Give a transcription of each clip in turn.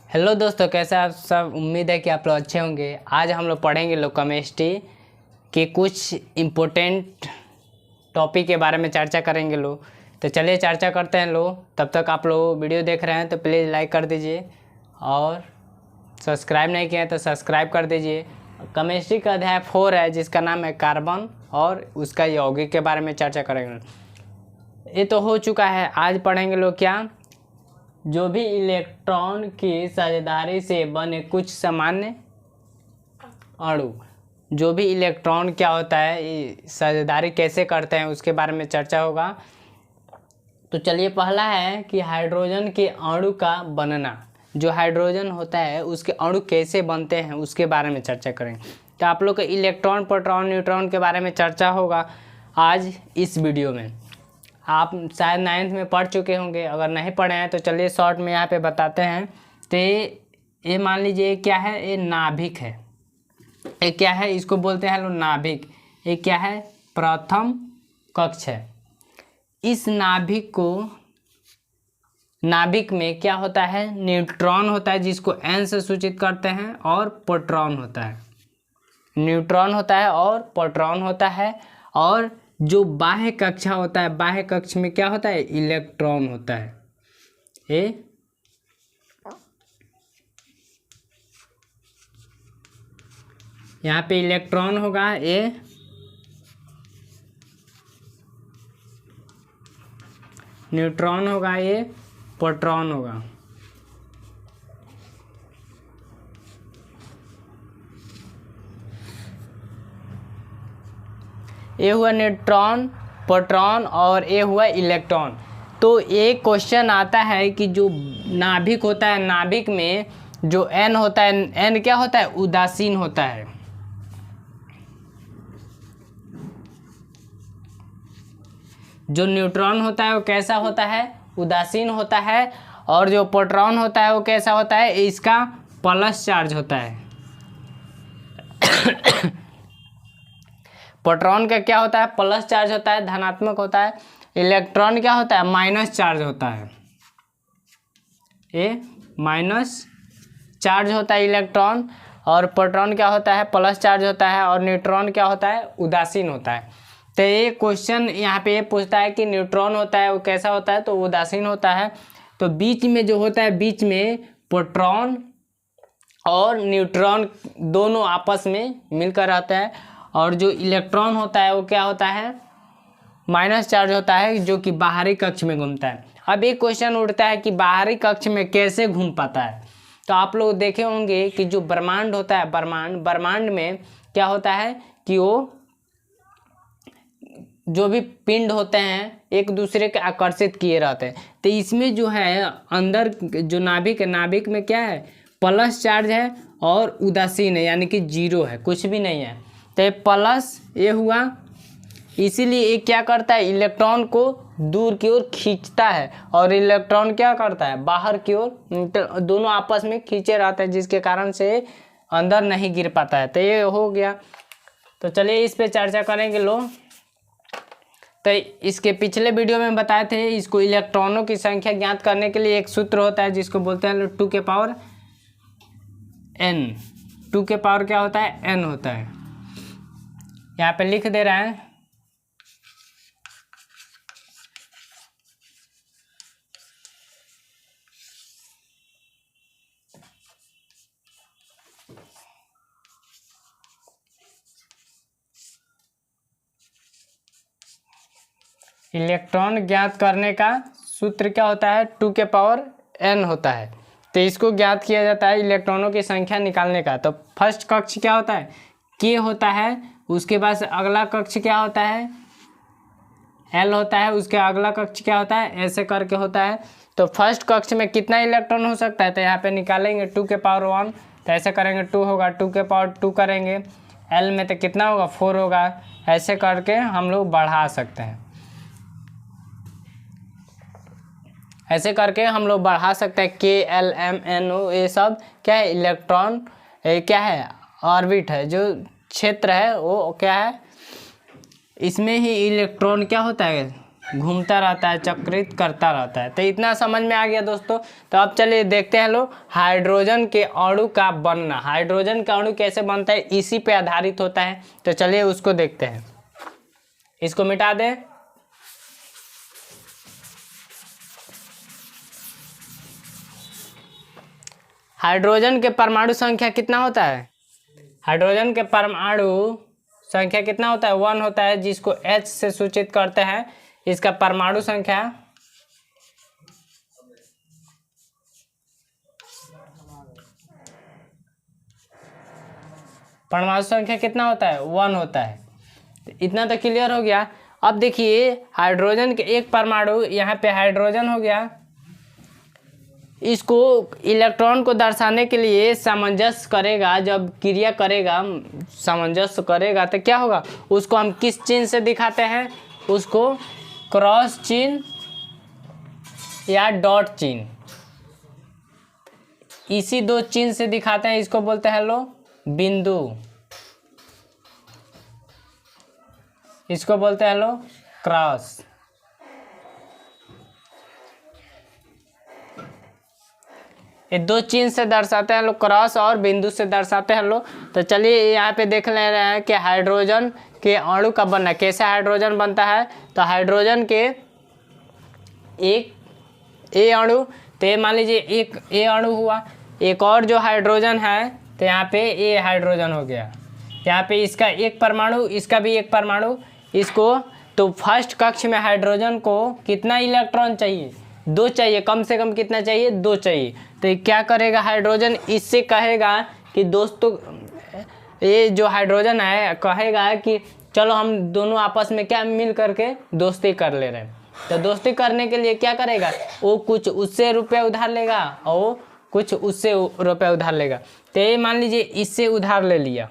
Hello दोस्तों, कैसे आप सब। उम्मीद है कि आप लोग अच्छे होंगे। आज हम लोग पढ़ेंगे लोग केमिस्ट्री के कुछ इम्पोर्टेंट टॉपिक के बारे में चर्चा करेंगे लोग। तो चलिए चर्चा करते हैं लोग। तब तक आप लोग वीडियो देख रहे हैं तो प्लीज़ लाइक कर दीजिए और सब्सक्राइब नहीं किया है तो सब्सक्राइब कर दीजिए। केमिस्ट्री का अध्याय 4 है जिसका नाम है कार्बन और उसका यौगिक के बारे में चर्चा करेंगे। ये तो हो चुका है। आज पढ़ेंगे लोग क्या, जो भी इलेक्ट्रॉन की साझेदारी से बने कुछ सामान्य अणु। जो भी इलेक्ट्रॉन क्या होता है, साझेदारी कैसे करते हैं उसके बारे में चर्चा होगा। तो चलिए, पहला है कि हाइड्रोजन के अणु का बनना। जो हाइड्रोजन होता है उसके अणु कैसे बनते हैं उसके बारे में चर्चा करेंगे। तो आप लोग को इलेक्ट्रॉन, प्रोटॉन, न्यूट्रॉन के बारे में चर्चा होगा आज इस वीडियो में। आप शायद 9th में पढ़ चुके होंगे, अगर नहीं पढ़े हैं तो चलिए शॉर्ट में यहाँ पे बताते हैं। तो ये मान लीजिए क्या है, ये नाभिक है। ये क्या है, इसको बोलते हैं लोग नाभिक। ये क्या है, प्रथम कक्ष है। इस नाभिक में क्या होता है, न्यूट्रॉन होता है जिसको n से सूचित करते हैं, और प्रोटॉन होता है। न्यूट्रॉन होता है और प्रोटॉन होता है। और जो बाह्य कक्षा होता है, बाह्य कक्ष में क्या होता है, इलेक्ट्रॉन होता है। ये यहाँ पे इलेक्ट्रॉन होगा, ये न्यूट्रॉन होगा, ये प्रोटॉन होगा। ये हुआ न्यूट्रॉन, प्रोटॉन और ये हुआ इलेक्ट्रॉन। तो एक क्वेश्चन आता है कि जो नाभिक होता है, नाभिक में जो n होता है, n क्या होता है, उदासीन होता है। जो न्यूट्रॉन होता है वो कैसा होता है, उदासीन होता है। और जो प्रोटॉन होता है वो कैसा होता है, इसका प्लस चार्ज होता है। प्रोटॉन का क्या होता है, प्लस चार्ज होता है, धनात्मक होता है। इलेक्ट्रॉन क्या होता है, माइनस चार्ज होता है। ये माइनस चार्ज होता है इलेक्ट्रॉन। और प्रोटॉन क्या होता है, प्लस चार्ज होता है। और न्यूट्रॉन क्या होता है, उदासीन होता है। तो ये क्वेश्चन यहाँ पे ये पूछता है कि न्यूट्रॉन होता है वो कैसा होता है, तो उदासीन होता है। तो बीच में जो होता है, बीच में प्रोटॉन और न्यूट्रॉन दोनों आपस में मिलकर रहते हैं। और जो इलेक्ट्रॉन होता है वो क्या होता है, माइनस चार्ज होता है, जो कि बाहरी कक्ष में घूमता है। अब एक क्वेश्चन उठता है कि बाहरी कक्ष में कैसे घूम पाता है। तो आप लोग देखे होंगे कि जो ब्रह्मांड होता है, ब्रह्मांड में क्या होता है कि वो जो भी पिंड होते हैं एक दूसरे के आकर्षित किए रहते हैं। तो इसमें जो है अंदर जो नाभिक है, नाभिक में क्या है, प्लस चार्ज है और उदासीन है, यानी कि जीरो है, कुछ भी नहीं है। तो प्लस ये हुआ, इसीलिए ये क्या करता है, इलेक्ट्रॉन को दूर की ओर खींचता है। और इलेक्ट्रॉन क्या करता है, बाहर की ओर, दोनों आपस में खींचे रहते हैं, जिसके कारण से अंदर नहीं गिर पाता है। तो ये हो गया। तो चलिए इस पे चर्चा करेंगे लोग। तो इसके पिछले वीडियो में बताए थे, इसको इलेक्ट्रॉनों की संख्या ज्ञात करने के लिए एक सूत्र होता है जिसको बोलते हैं 2 के पावर n। 2 के पावर क्या होता है, n होता है। यहाँ पे लिख दे रहा है। इलेक्ट्रॉन ज्ञात करने का सूत्र क्या होता है, 2 के पावर n होता है। तो इसको ज्ञात किया जाता है इलेक्ट्रॉनों की संख्या निकालने का। तो फर्स्ट कक्ष क्या होता है, k होता है। उसके बाद अगला कक्ष क्या होता है, l होता है। उसके अगला कक्ष क्या होता है, ऐसे करके होता है। तो फर्स्ट कक्ष में कितना इलेक्ट्रॉन हो सकता है, तो यहाँ पे निकालेंगे 2 के पावर 1। तो ऐसे करेंगे 2 होगा, 2 के पावर 2 करेंगे। l में तो कितना होगा, 4 होगा। ऐसे करके हम लोग बढ़ा सकते हैं। ऐसे करके हम लोग बढ़ा सकते हैं। k, l, m, n, o ये सब क्या है, इलेक्ट्रॉन क्या है, ऑर्बिट है, जो क्षेत्र है वो क्या है, इसमें ही इलेक्ट्रॉन क्या होता है, घूमता रहता है, चक्रित करता रहता है। तो इतना समझ में आ गया दोस्तों। तो अब चलिए देखते हैं लोग हाइड्रोजन के अणु का बनना। हाइड्रोजन का अणु कैसे बनता है, इसी पे आधारित होता है। तो चलिए उसको देखते हैं। इसको मिटा दें। हाइड्रोजन के परमाणु संख्या कितना होता है? हाइड्रोजन के परमाणु संख्या कितना होता है? 1 होता है, जिसको H से सूचित करते हैं। इसका परमाणु संख्या कितना होता है? 1 होता है। तो इतना तो क्लियर हो गया। अब देखिए हाइड्रोजन के एक परमाणु, यहाँ पे हाइड्रोजन हो गया, इसको इलेक्ट्रॉन को दर्शाने के लिए सामंजस्य करेगा, जब क्रिया करेगा, सामंजस्य करेगा तो क्या होगा, उसको हम किस चिन्ह से दिखाते हैं? उसको क्रॉस चिन्ह या डॉट चिन्ह, इसी दो चिन्ह से दिखाते हैं। इसको बोलते हैं लो बिंदु, इसको बोलते हैं लो क्रॉस। ये दो चिन्ह से दर्शाते हैं लोग, क्रॉस और बिंदु से दर्शाते हैं लोग। तो चलिए यहाँ पे देख ले रहे हैं कि हाइड्रोजन के अणु का बनना, कैसे हाइड्रोजन बनता है। तो हाइड्रोजन के एक ए अणु, तो ये मान लीजिए एक ए अणु हुआ, एक और जो हाइड्रोजन है तो यहाँ पे ए हाइड्रोजन हो गया। यहाँ पे इसका एक परमाणु, इसका भी एक परमाणु, इसको तो फर्स्ट कक्ष में हाइड्रोजन को कितना इलेक्ट्रॉन चाहिए? 2 चाहिए, कम से कम कितना चाहिए? 2 चाहिए। तो क्या करेगा हाइड्रोजन, इससे कहेगा कि दोस्तों, ये जो हाइड्रोजन है कहेगा कि चलो हम दोनों आपस में क्या मिल करके दोस्ती कर ले रहे हैं। तो दोस्ती करने के लिए क्या करेगा, वो कुछ उससे रुपये उधार लेगा और कुछ उससे रुपये उधार लेगा। तो ये मान लीजिए इससे उधार ले लिया,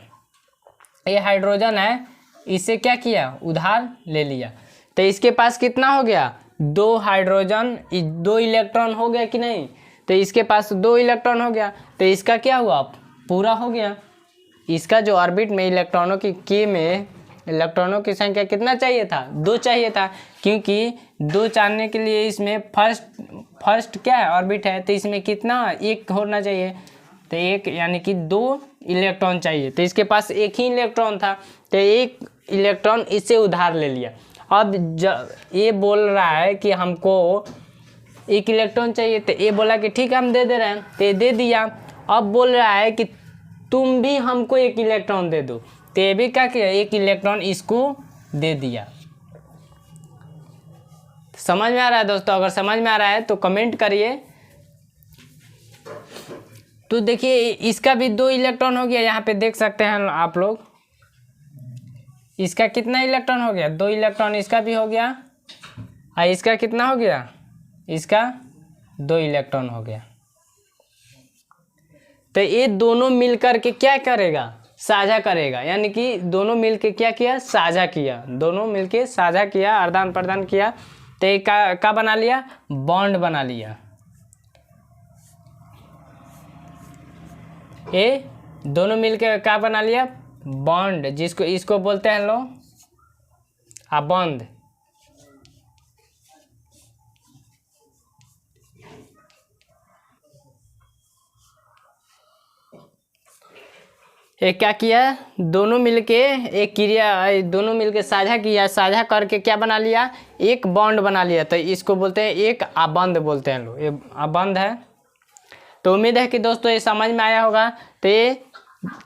ये हाइड्रोजन है, इससे क्या किया, उधार ले लिया। तो इसके पास कितना हो गया, 2 हाइड्रोजन, 2 इलेक्ट्रॉन हो गया कि नहीं? तो इसके पास 2 इलेक्ट्रॉन हो गया। तो इसका क्या हुआ, पूरा हो गया। इसका जो ऑर्बिट में इलेक्ट्रॉनों की में इलेक्ट्रॉनों की संख्या कितना चाहिए था? 2 चाहिए था, क्योंकि 2 जानने के लिए इसमें फर्स्ट क्या है, ऑर्बिट है, तो इसमें कितना, 1 होना चाहिए। तो 1 यानी कि 2 इलेक्ट्रॉन चाहिए। तो इसके पास 1 ही इलेक्ट्रॉन था, तो 1 इलेक्ट्रॉन इससे उधार ले लिया। अब ये बोल रहा है कि हमको 1 इलेक्ट्रॉन चाहिए, तो ये बोला कि ठीक है हम दे दे रहे हैं, तो ये दे दिया। अब बोल रहा है कि तुम भी हमको 1 इलेक्ट्रॉन दे दो, तो ये भी क्या किया, 1 इलेक्ट्रॉन इसको दे दिया। समझ में आ रहा है दोस्तों? अगर समझ में आ रहा है तो कमेंट करिए। तो देखिए इसका भी 2 इलेक्ट्रॉन हो गया, यहाँ पे देख सकते हैं आप लोग, इसका कितना इलेक्ट्रॉन हो गया, 2 इलेक्ट्रॉन इसका भी हो गया, और इसका कितना हो गया, इसका 2 इलेक्ट्रॉन हो गया। तो ये दोनों मिलकर के क्या करेगा, साझा करेगा, यानी कि दोनों मिलके क्या किया, साझा किया, दोनों मिलके साझा किया, आदान प्रदान किया। तो ये का बना लिया, बॉन्ड बना लिया। ये दोनों मिलके क्या बना लिया, बॉन्ड, जिसको इसको बोलते हैं लोग अबंध। ये क्या किया, दोनों मिलके एक क्रिया, दोनों मिलके साझा किया, साझा करके क्या बना लिया, एक बॉन्ड बना लिया। तो इसको बोलते हैं एक आबंध बोलते हैं लोग, ये आबंध है। तो उम्मीद है कि दोस्तों ये समझ में आया होगा। तो ये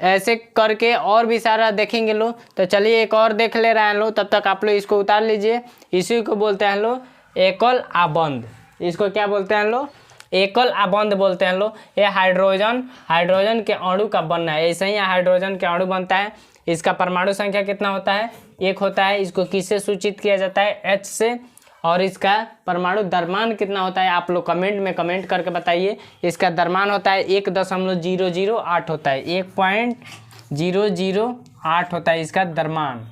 ऐसे करके और भी सारा देखेंगे लोग। तो चलिए एक और देख ले रहे हैं लोग, तब तक आप लोग इसको उतार लीजिए। इसी को बोलते हैं लोग एकल आबंध। इसको क्या बोलते हैं लोग, एकल आबंध बोलते हैं लोग। ये हाइड्रोजन के अणु का बनना है, ऐसे ही हाइड्रोजन के अणु बनता है। इसका परमाणु संख्या कितना होता है, 1 होता है। इसको किससे सूचित किया जाता है, H से। और इसका परमाणु द्रव्यमान कितना होता है, आप लोग कमेंट में कमेंट करके बताइए। इसका द्रव्यमान होता है 1.008 होता है, 1.008 होता है इसका द्रव्यमान,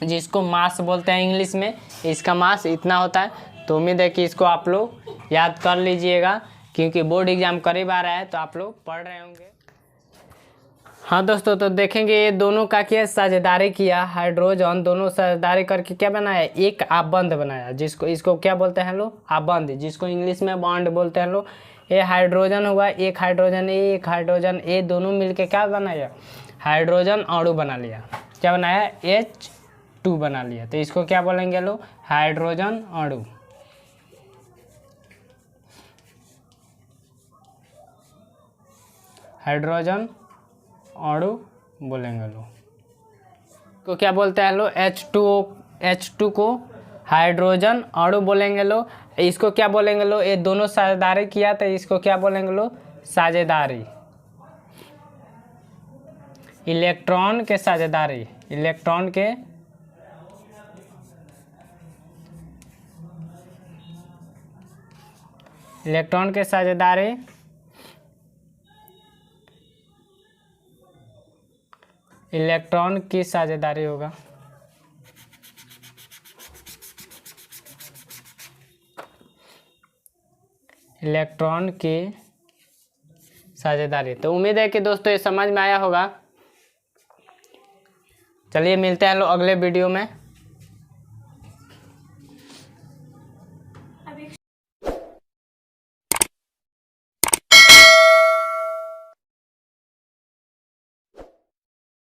जिसको मास बोलते हैं इंग्लिश में। इसका मास इतना होता है। तो उम्मीद है कि इसको आप लोग याद कर लीजिएगा, क्योंकि बोर्ड एग्जाम करीब आ रहा है, तो आप लोग पढ़ रहे होंगे। हाँ दोस्तों, तो देखेंगे ये दोनों का क्या साझेदारी किया, हाइड्रोजन दोनों साझेदारी करके क्या बनाया, एक आबंध बनाया, जिसको इसको क्या बोलते हैं लोग, आबंध, जिसको इंग्लिश में बॉन्ड बोलते हैं लोग। ये हाइड्रोजन हुआ, एक हाइड्रोजन ए दोनों मिलके क्या बनाया, हाइड्रोजन अणु बना लिया। क्या बनाया, H2 बना लिया। तो इसको क्या बोलेंगे लोग, हाइड्रोजन अणु। हाइड्रोजन अणु बोलेंगे लोग। को क्या बोलते हैं लोग, H2 को हाइड्रोजन अणु बोलेंगे लोग। इसको क्या बोलेंगे लोग, ये दोनों साझेदारी किया तो इसको क्या बोलेंगे लोग, साझेदारी। इलेक्ट्रॉन के साझेदारी, इलेक्ट्रॉन के साझेदारी, इलेक्ट्रॉन की साझेदारी होगा। इलेक्ट्रॉन की साझेदारी। तो उम्मीद है कि दोस्तों ये समझ में आया होगा। चलिए मिलते हैं लोग अगले वीडियो में।